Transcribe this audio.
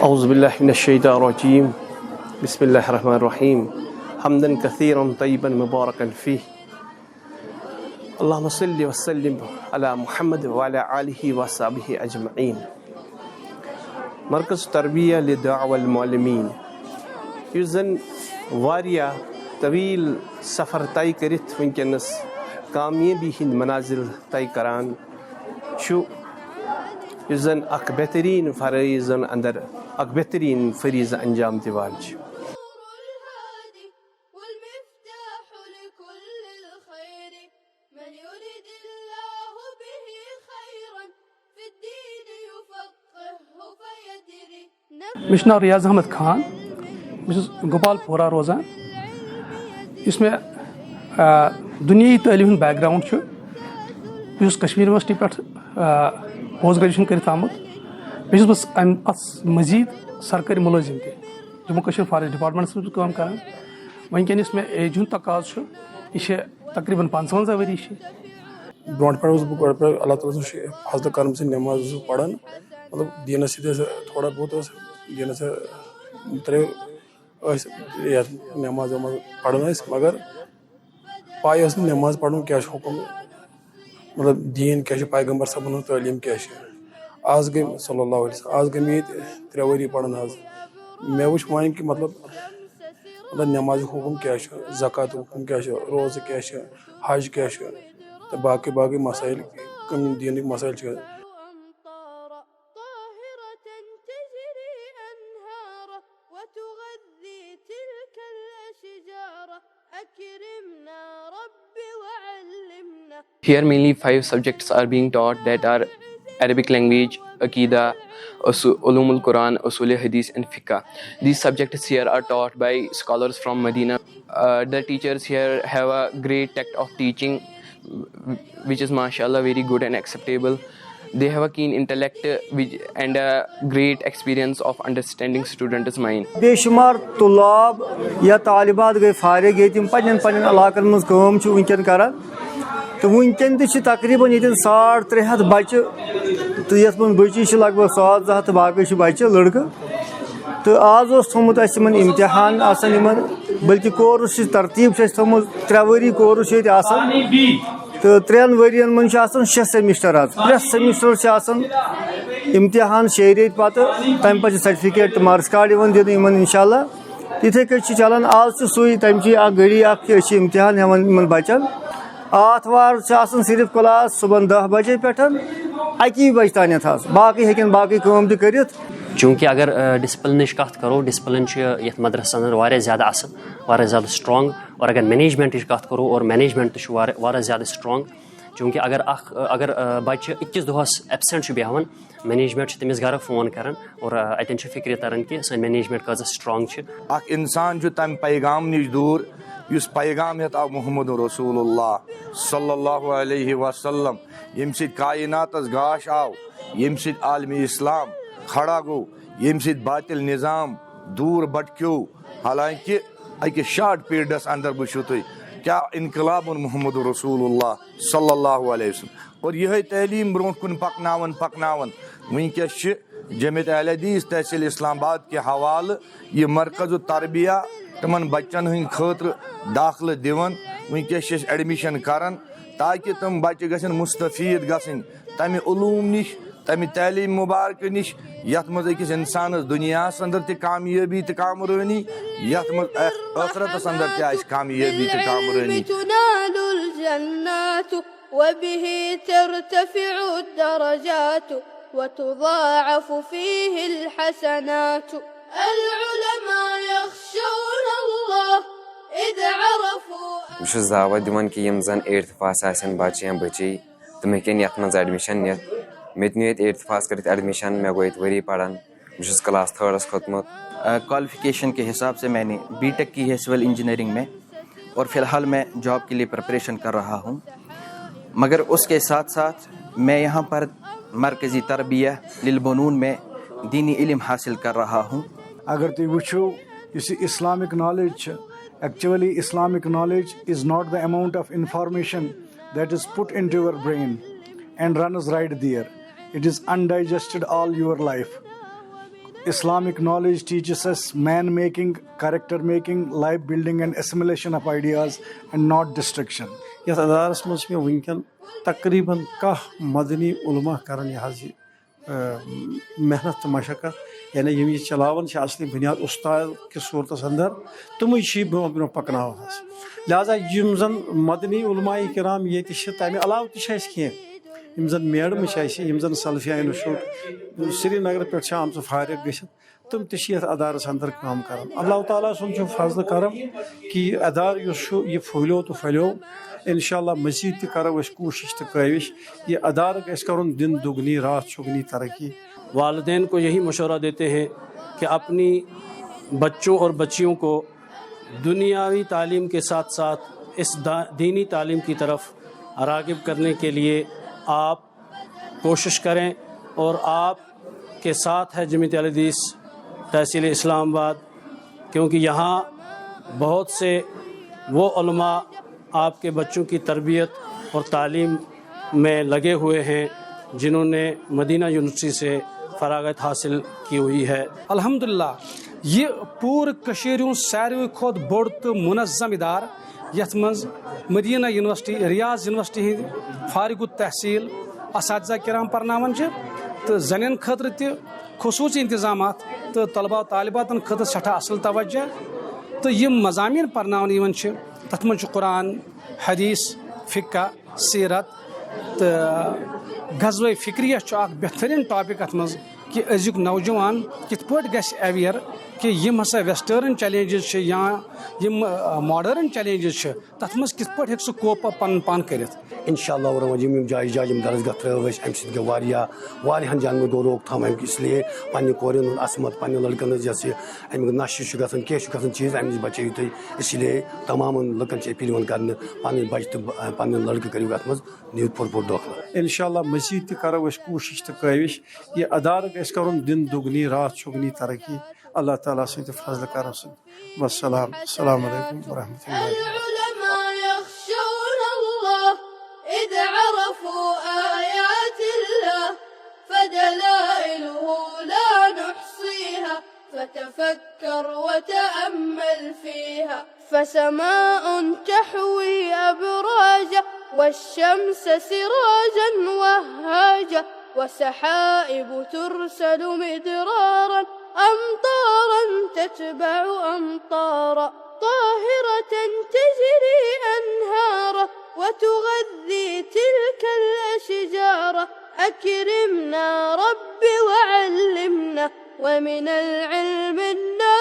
اعوذ باللہ من الشیطان الرجیم بسم اللہ الرحمن الرحیم حمدا کثیرا طیبا مبارکا فیہ اللہم صلی وسلم علی محمد وعلی آلہ وصحبہ اجمعین. مرکز تربیہ للدعوة والمعلمین یس زن واریاہ طویل سفر طے کرت ونکس کامیابی ہند منازل طے کران چھُ یس زن اخ بہترین فرائضن اندر اخ بہترین فریضہ انجام دیوان چھ. مےٚ چھُ ناو ریاض احمد خان بہٕ چھُس گوپال پورہ روزان. یُس مےٚ دُنیٲیی تعلیٖم ہُنٛد بیک گرٛاوُنٛڈ چھُ بہٕ چھُس کشمیٖر یونیورسٹی پٮ۪ٹھ پوسٹ گریجویشن کٔرِتھ آمُت. بیٚیہِ چھُس بہٕ اَمہِ اَتھ مٔزیٖد سرکٲری مُلٲزِم تہِ جموں کشمیٖر فارٮ۪سٹ ڈِپاٹمنٹَس منٛز کٲم کران. وٕنکٮ۪ن یُس مےٚ ایجہِ ہُنٛد تقاضہٕ چھُ یہِ چھِ تقریٖباً 55 ؤری چھِ. برونٛٹھ پٮ۪ٹھ اوسُس بہٕ گۄڈٕ پٮ۪ٹھ اللہ تعالیٰ سٕنٛز فضلہٕ کرم سۭتۍ نٮ۪ماز اوسُس بہٕ پران. مطلب دیٖنس سۭتۍ ٲس تھوڑا بہت ٲس دیٖنس ٲسۍ یَتھ نٮ۪ماز وٮ۪ماز پران ٲسۍ مگر پاے ٲس نہٕ نٮ۪ماز پرُن کیٛاہ چھُ حُکُم مطلب دیٖن کیٛاہ چھُ پیغمبر صٲبن ہٕنٛز تعلیٖم کیٛاہ چھِ. آز گٔے صلی اللہ علیہ وسلم آز گٔے مےٚ ییٚتہِ 3 ؤری پران حظ. مےٚ وٕچھ وۄنۍ کہِ مطلب نٮ۪مازُک حُکُم کیٛاہ چھُ زکاتُک حُکُم کیٛاہ چھُ روزٕ کیٛاہ چھُ حج کیٛاہ چھُ تہٕ باقٕے مسٲیِل کٕم دیٖنٕکۍ مسٲیِل چھِ. Here mainly 5 subjects are being taught, that are Arabic language, Aqidah, Ulumul Quran, Usul Hadith and Fiqh. These subjects here are taught by scholars from Medina. The teachers here have a great tact of teaching, which is mashallah very good and acceptable. They have a keen intellect and a great experience of understanding students' mind. بے شمار طلاب یا طالبات گئی فارغ یہ تم پنن علاقن مز کٲم چھِ ونکٮ۪ن کران تہٕ ونکٮ۪ن تہِ چھِ تقریٖباً ییٚتٮ۪ن 350 بچہِ تہٕ یتھ منٛز بچی چھِ لگ بگ 100 تہٕ باقٕے چھِ بچہِ لڑکہٕ. تہٕ آز اوس تھوٚمُت اَسہِ یِمن امتحان آسان یِمن بلکہِ کورس چھِ ترتیٖب چھِ اَسہِ تھٲومٕژ 3 ؤری کورس چھِ ییٚتہِ آسان تہٕ 3 ؤرین منٛز چھِ آسان 6 سیمسٹر حظ. پرٛٮ۪تھ سیمسٹر چھِ آسان امتحان 6 رٮ۪تۍ پتہٕ تمہِ پتہٕ چھِ سرٹِفکیٹ تہٕ مارکس کارڈ یِوان دِنہٕ یِمن انشاء اللہ. تِتھٕے کٔنۍ چھِ چلان آز تہِ سُے تمچی اکھ گٔڑی اکھ کہِ أسۍ چھِ امتحان ہٮ۪وان یِمن بچن. آتھوار چھِ آسان صرف کلاس صُبحن 10 بجے پٮ۪ٹھ 1 بجہِ تانٮ۪تھ حظ. باقٕے ہیٚکن باقٕے کٲم تہِ کٔرِتھ. چوٗنٛکہِ اگر ڈِسپلنٕچ کَتھ کَرو ڈِسپلن چھُ یَتھ مدرسس اندر واریاہ زیادٕ اَصٕل واریاہ زیادٕ سٹرانٛگ. اور اگر مینیجمنٹٕچ کَتھ کَرو اور مینیجمنٹ تہِ چھُ واریاہ زیادٕ سٹرانٛگ. چوٗنٛکہِ اگر بچہِ 21 دۄہس ایبسینٹ چھُ بیٚہوان مینیجمنٹ چھُ تٔمِس گرٕ فون کران اور اتٮ۪ن چھُ فِکرِ تران کہِ سٲنۍ مینیجمنٹ کۭژاہ سٹرانٛگ چھِ. اکھ انسان چھُ تمہِ پیغام نِش دوٗر یُس پیغام ہیٚتھ آو محمد رسول اللہ صلی اللہ علیہ وسلم ییٚمہِ سۭتۍ کائناتس گاش آو ییٚمہِ سۭتۍ عالمِ اسلام کھڑا گوٚو ییٚمہِ سۭتۍ باطل نظام دوٗر بٹکیو. حالانکہِ أکِس شاٹ پیٖرڈس اندر وٕچھِو تُہۍ کیاہ انقلاب اوٚن محمد رسول اللہ صلی اللہ علیہ وسلم. اور یِہے تعلیٖم برونٛٹھ کُن پکناوان وٕنکیٚس چھِ جامعۃ اہل حدیث تحصیل اسلام آباد کہِ حوالہٕ یہِ مرکزُ تربیہ تِمن بچن ہٕنٛدۍ خٲطرٕ داخلہٕ دِوان. وٕنکیٚس چھِ أسۍ ایڈمِشن کران تاکہِ تِم بچہِ گژھن مُستفیٖد گژھِنۍ تمہِ علوٗم نِش تمہِ تعلیٖم مُبارکہٕ نِش یتھ منٛز أکِس انسانس دُنیاہس اندر تہِ کامیٲبی تہٕ کامرٲنی یتھ منٛز ٲخرتس اندر تہِ آسہِ کامیٲبی تہٕ کامرٲنی. وبه ترتفع الدرجات وتضاعف فيه الحسنات. العلماء يخشون الله إذ عرفوا. بہٕ چھُس دعوت دِوان کہِ یِم زن 8th پاس آسن بچہِ یا بچی تِم ہیٚکن یتھ منٛز ایڈمِشن نِتھ. مےٚ تہِ نیوٗ ییٚتہِ 8th پاس کٔرِتھ ایڈمِشن مےٚ گوٚو ییٚتہِ ؤری پران. بہٕ چھُس کلاس 3rdس کھوٚتمُت. کوالیفیکیشن کے حساب سے میں نے B.Tech کی ہے سول انجینئرنگ میں اور فی الحال میں جاب کے لیے پریپریشن کر رہا ہوں. مگر اس کے ساتھ ساتھ میں یہاں پر مرکزی تربیہ للبنون میں دینی علم حاصل کر رہا ہوں. اگر تُہۍ وٕچھِو یُس یہِ اِسلامِک نالیج چھِ actually Islamic knowledge is not the amount of information that is put into your brain and runs right there. It is undigested all your life. Islamic knowledge teaches us man making, character making, life building and assimilation of ideas and not destruction. یتھ ادارس منٛز چھِ مےٚ وٕنکٮ۪ن تقریٖباً 10 مدنی علما کران یہِ حظ یہِ محنت تہٕ مشقت یعنی یِم یہِ چلاوان چھِ اصلی بُنیاد اُستاد کِس صوٗرتس انٛدر تِمٕے چھِ یہِ برونٛہہ برونٛہہ پکناوان حظ لہذا یِم زن مدنی علماء کرام ییٚتہِ چھِ تمہِ علاوٕ تہِ چھِ اَسہِ کینٛہہ یِم زن میڈمہٕ چھِ اَسہِ یِم زن سلفیہ انسٹیوٹ سرینگر پٮ۪ٹھ چھِ آمژٕ فارغ گٔژھِتھ تِم تہِ چھِ یتھ ادارس انٛدر کٲم کران اللہ تعالیٰ سُنٛد چھُ فضلہٕ کرم کہِ یہِ ادارٕ یُس چھُ یہِ پھہلیو تہٕ پھلیو انشاء اللہ مزید تہِ کرو أسۍ کوٗشش تہٕ کٲوِش یہ ادارٕ گژھِ کرُن دن دگنی رات چگنی ترقی. والدین کو یہی مشورہ دیتے ہیں کہ اپنی بچوں اور بچیوں کو دنیاوی تعلیم کے ساتھ ساتھ اس دینی تعلیم کی طرف راغب کرنے کے لیے آپ کوشش کریں اور آپ کے ساتھ ہے جمعیت اہل حدیث تحصیل اسلام آباد کیونکہ یہاں بہت سے وہ علماء آپ کے بچوں کی تربیت اور تعلیم میں لگے ہوئے ہیں جنہوں نے مدینہ یونیورسٹی سے فراغت حاصل کی ہوئی ہے. الحمدللہ یہ پور کشیر ساروی کھت بوڑ تو منظم ادارہ یت مز مدینہ یونیورسٹی ریاض یونیورسٹی ہند فارغ التحصیل اساتذہ کرام پرناون تو زنین خاطر تہ خصوصی انتظامات تو طلبہ و طالباتن خاطر سٹھا اصل توجہ تو یہ مضامین پرناون تت من قرآن حدیث فقہ سیرت تو غزوہ فکریہ اخ بہترین ٹاپک ات مز کہ ازیک نوجوان کت پٲٹھۍ گژھِ اویئر کہ یم ہسا ویسٹرن چیلنجز یا یم ماڈرن چیلنجز تت مز کت پٲٹھۍ ہیٚکہِ سُہ کوپ اپ پن پان کٔرِتھ. انشاءاللہ یم جائیں یم درسگاہ ترٲو اَسہِ امہِ سۭتۍ گٔے واریاہن جانن گوٚو روک تھام امیُک اس لیے پننہِ کورٮ۪ن ہُنٛد عصمت پننہِ لڑکن ہٕنٛز یۄس یہِ امیُک نشہٕ چھُ گژھان کینٛہہ چھُ گژھان چیٖز امہِ نِش بچٲیِو تُہۍ اسی لیے تمامن لُکن چھِ اپیٖل یِوان کرنہٕ پنٕنۍ بچہِ تہٕ پنٕنۍ لڑکہٕ کٔرِو اتھ منٛز نِیِو پوٚر دٲخلہٕ. انشاءاللہ مزید تہِ کرو أسۍ کوٗشش تہٕ کٲوِش یہِ ادارٕ گژھِ کرُن دن دگنی رات چگنی ترقی اللہ تعالیٰ سٕنٛدِ فضلہٕ کرم سۭتۍ. والسلام السلام علیکم ورحمۃ اللہ. العلماء يخشون الله إذ عرفوا آيات الله فدلائله لا نحصيها فتفكر وتأمل فيها فسماء تحوي أبراجا والشمس سراجا وهاجا وسحائب ترسل مدرارا أمطارا تتبع أمطارا طاهرة تجري أنهارا وتغذي تلك الأشجار أكرمنا رب وعلمنا ومن العلم النافع